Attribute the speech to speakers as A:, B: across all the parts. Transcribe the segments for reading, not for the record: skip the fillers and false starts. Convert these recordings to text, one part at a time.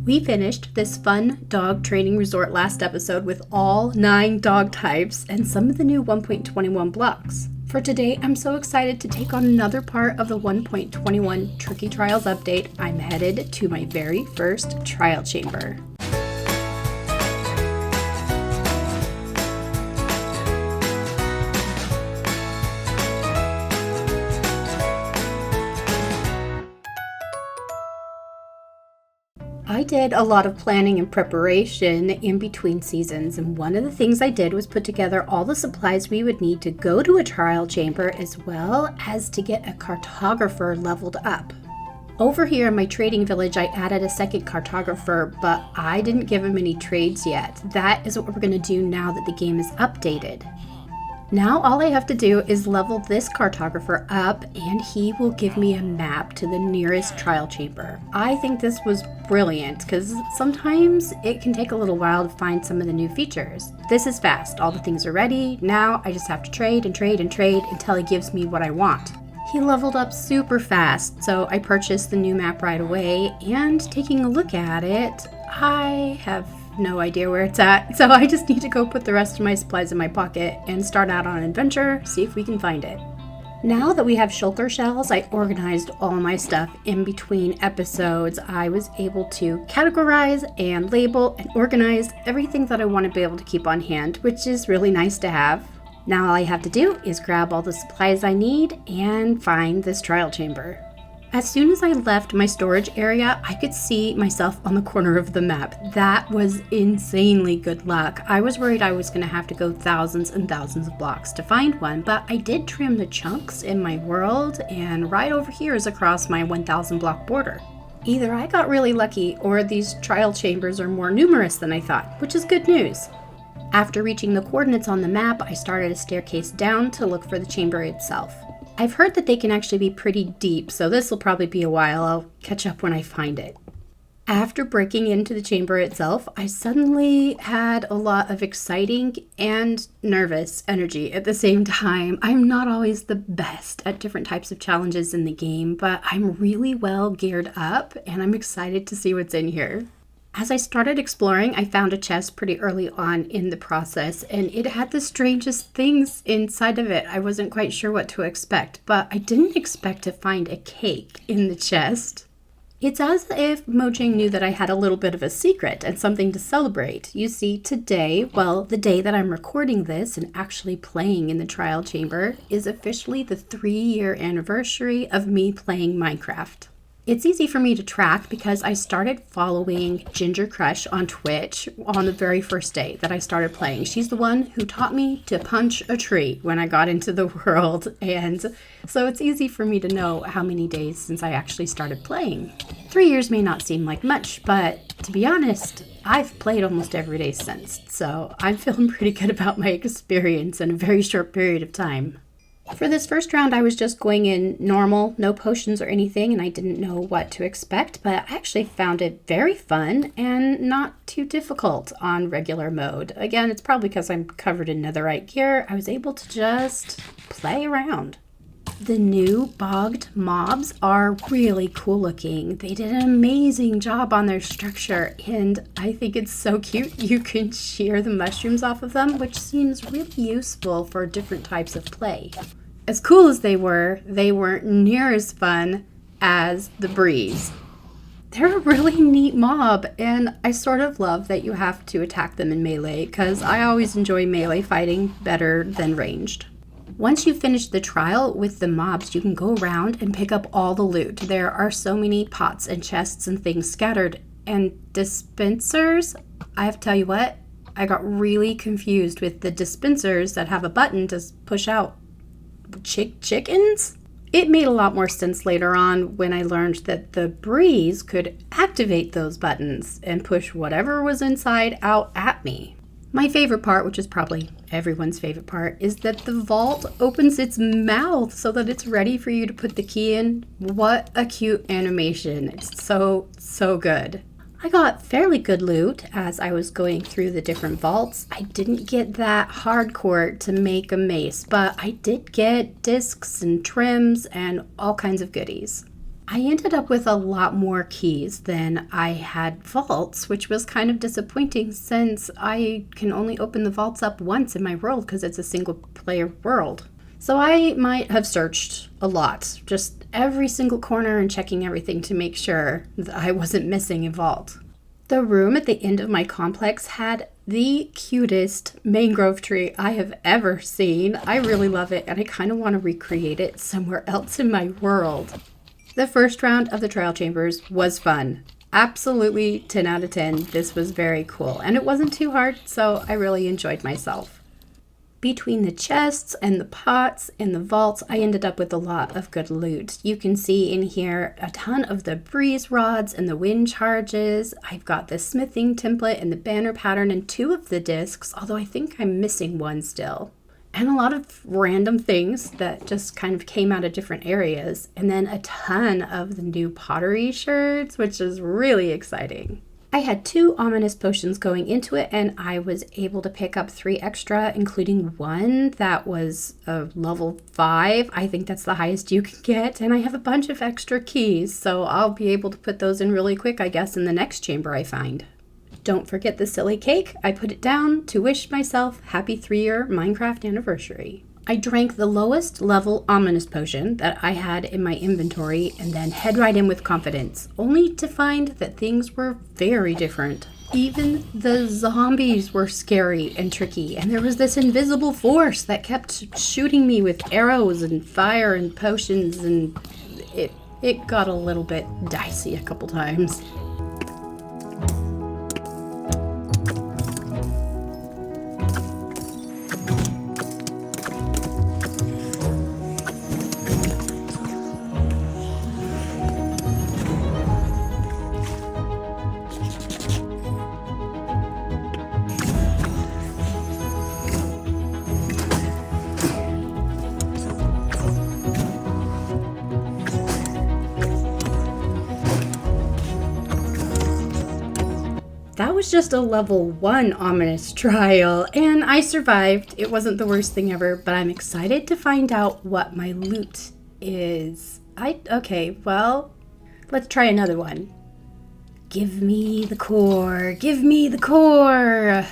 A: We finished this fun dog training resort last episode with all 9 dog types and some of the new 1.21 blocks. For today, I'm so excited to take on another part of the 1.21 Tricky Trials update. I'm headed to my very first trial chamber. I did a lot of planning and preparation in between seasons, and one of the things I did was put together all the supplies we would need to go to a trial chamber, as well as to get a cartographer leveled up. Over here in my trading village, I added a second cartographer, but I didn't give him any trades yet. That is what we're going to do now that the game is updated. Now all I have to do is level this cartographer up and he will give me a map to the nearest trial chamber. I think this was brilliant because sometimes it can take a little while to find some of the new features. This is fast. All the things are ready. Now I just have to trade and trade and trade until he gives me what I want. He leveled up super fast, so I purchased the new map right away, and taking a look at it, I have no idea where it's at, so I just need to go put the rest of my supplies in my pocket and start out on an adventure, see if we can find it. Now that we have shulker shells, I organized all my stuff in between episodes. I was able to categorize and label and organize everything that I want to be able to keep on hand, which is really nice to have. Now all I have to do is grab all the supplies I need and find this trial chamber. As soon as I left my storage area, I could see myself on the corner of the map. That was insanely good luck. I was worried I was going to have to go thousands and thousands of blocks to find one, but I did trim the chunks in my world, and right over here is across my 1,000 block border. Either I got really lucky or these trial chambers are more numerous than I thought, which is good news. After reaching the coordinates on the map, I started a staircase down to look for the chamber itself. I've heard that they can actually be pretty deep, so this will probably be a while. I'll catch up when I find it. After breaking into the chamber itself, I suddenly had a lot of exciting and nervous energy at the same time. I'm not always the best at different types of challenges in the game, but I'm really well geared up and I'm excited to see what's in here. As I started exploring, I found a chest pretty early on in the process, and it had the strangest things inside of it. I wasn't quite sure what to expect, but I didn't expect to find a cake in the chest. It's as if Mojang knew that I had a little bit of a secret and something to celebrate. You see, today, well, the day that I'm recording this and actually playing in the trial chamber, is officially the 3-year anniversary of me playing Minecraft. It's easy for me to track because I started following Ginger Crush on Twitch on the very first day that I started playing. She's the one who taught me to punch a tree when I got into the world, and so it's easy for me to know how many days since I actually started playing. 3 years may not seem like much, but to be honest, I've played almost every day since, so I'm feeling pretty good about my experience in a very short period of time. For this first round, I was just going in normal, no potions or anything, and I didn't know what to expect, but I actually found it very fun and not too difficult on regular mode. Again, it's probably because I'm covered in netherite gear. I was able to just play around. The new bogged mobs are really cool looking. They did an amazing job on their structure, and I think it's so cute. You can shear the mushrooms off of them, which seems really useful for different types of play. As cool as they weren't near as fun as the breeze. They're a really neat mob, and I sort of love that you have to attack them in melee, because I always enjoy melee fighting better than ranged. Once you finish the trial with the mobs, you can go around and pick up all the loot. There are so many pots and chests and things scattered. And dispensers, I have to tell you what, I got really confused with the dispensers that have a button to push out chickens. It made a lot more sense later on when I learned that the breeze could activate those buttons and push whatever was inside out at me. My favorite part, which is probably everyone's favorite part, is that the vault opens its mouth so that it's ready for you to put the key in. What a cute animation. It's so good. I got fairly good loot as I was going through the different vaults. I didn't get that hardcore to make a mace, but I did get discs and trims and all kinds of goodies. I ended up with a lot more keys than I had vaults, which was kind of disappointing since I can only open the vaults up once in my world because it's a single player world. So I might have searched a lot, just every single corner and checking everything to make sure that I wasn't missing a vault. The room at the end of my complex had the cutest mangrove tree I have ever seen. I really love it, and I kind of want to recreate it somewhere else in my world. The first round of the trial chambers was fun. Absolutely 10 out of 10. This was very cool, and it wasn't too hard, so I really enjoyed myself. Between the chests and the pots and the vaults, I ended up with a lot of good loot. You can see in here a ton of the breeze rods and the wind charges. I've got the smithing template and the banner pattern and 2 of the discs, although I think I'm missing 1 still. And a lot of random things that just kind of came out of different areas. And then a ton of the new pottery sherds, which is really exciting. I had 2 ominous potions going into it, and I was able to pick up 3 extra, including 1 that was a level 5. I think that's the highest you can get. And I have a bunch of extra keys, so I'll be able to put those in really quick, I guess, in the next chamber I find. Don't forget the silly cake. I put it down to wish myself happy 3-year Minecraft anniversary. I drank the lowest level ominous potion that I had in my inventory and then head right in with confidence, only to find that things were very different. Even the zombies were scary and tricky, and there was this invisible force that kept shooting me with arrows and fire and potions, and it got a little bit dicey a couple times. That was just a level 1 ominous trial, and I survived. It wasn't the worst thing ever, but I'm excited to find out what my loot is. Okay, well, let's try another one. Give me the core, give me the core.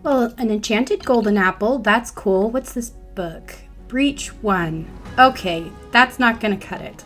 A: Well, an enchanted golden apple, that's cool. What's this book? Breach 1. Okay, that's not gonna cut it.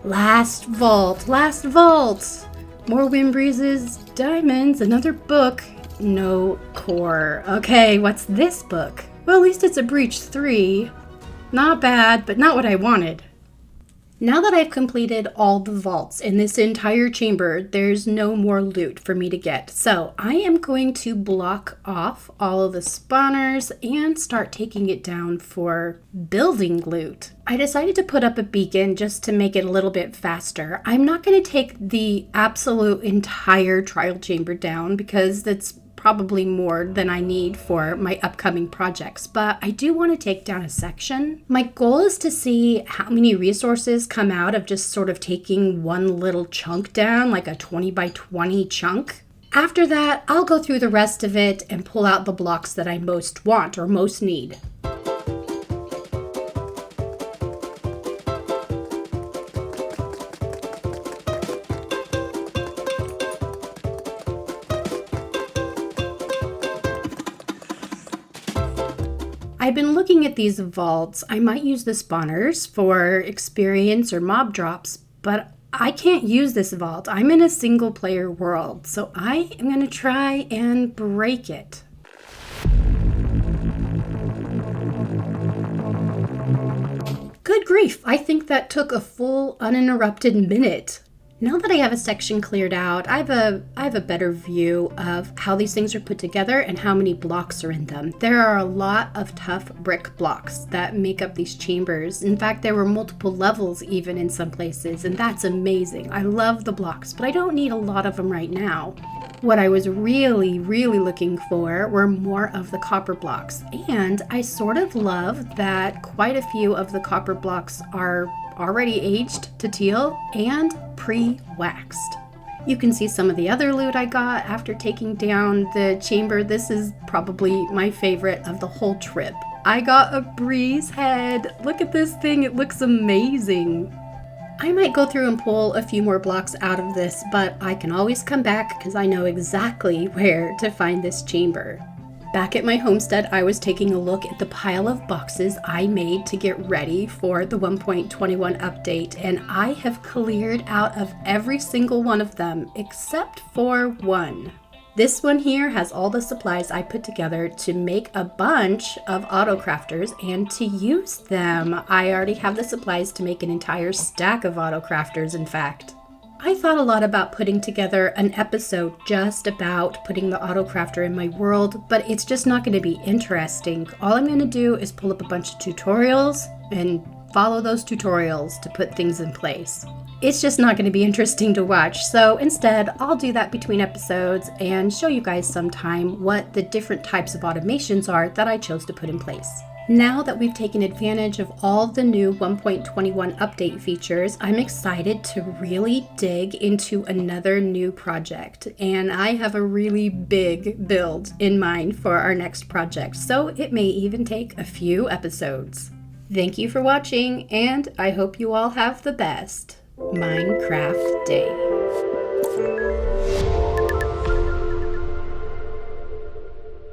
A: Last vault, last vault. More wind breezes, diamonds, another book, no core. Okay, what's this book? Well, at least it's a breach 3. Not bad, but not what I wanted. Now that I've completed all the vaults in this entire chamber, there's no more loot for me to get. So I am going to block off all of the spawners and start taking it down for building loot. I decided to put up a beacon just to make it a little bit faster. I'm not going to take the absolute entire trial chamber down because that's probably more than I need for my upcoming projects, but I do want to take down a section. My goal is to see how many resources come out of just sort of taking one little chunk down, like a 20 by 20 chunk. After that, I'll go through the rest of it and pull out the blocks that I most want or most need. I've been looking at these vaults. I might use the spawners for experience or mob drops, but I can't use this vault. I'm in a single player world, so I am going to try and break it. Good grief, I think that took a full uninterrupted minute. Now that I have a section cleared out, I have a better view of how these things are put together and how many blocks are in them. There are a lot of tough brick blocks that make up these chambers. In fact, there were multiple levels even in some places, and that's amazing. I love the blocks, but I don't need a lot of them right now. What I was really looking for were more of the copper blocks, and I sort of love that quite a few of the copper blocks are already aged to teal and pre-waxed. You can see some of the other loot I got after taking down the chamber. This is probably my favorite of the whole trip. I got a breeze head. Look at this thing, it looks amazing. I might go through and pull a few more blocks out of this, but I can always come back because I know exactly where to find this chamber. Back at my homestead, I was taking a look at the pile of boxes I made to get ready for the 1.21 update, and I have cleared out of every single one of them except for one. This one here has all the supplies I put together to make a bunch of autocrafters and to use them. I already have the supplies to make an entire stack of autocrafters, in fact. I thought a lot about putting together an episode just about putting the autocrafter in my world, but it's just not going to be interesting. All I'm going to do is pull up a bunch of tutorials and follow those tutorials to put things in place. It's just not going to be interesting to watch, so instead I'll do that between episodes and show you guys sometime what the different types of automations are that I chose to put in place. Now that we've taken advantage of all the new 1.21 update features, I'm excited to really dig into another new project. And I have a really big build in mind for our next project, so it may even take a few episodes. Thank you for watching, and I hope you all have the best Minecraft day.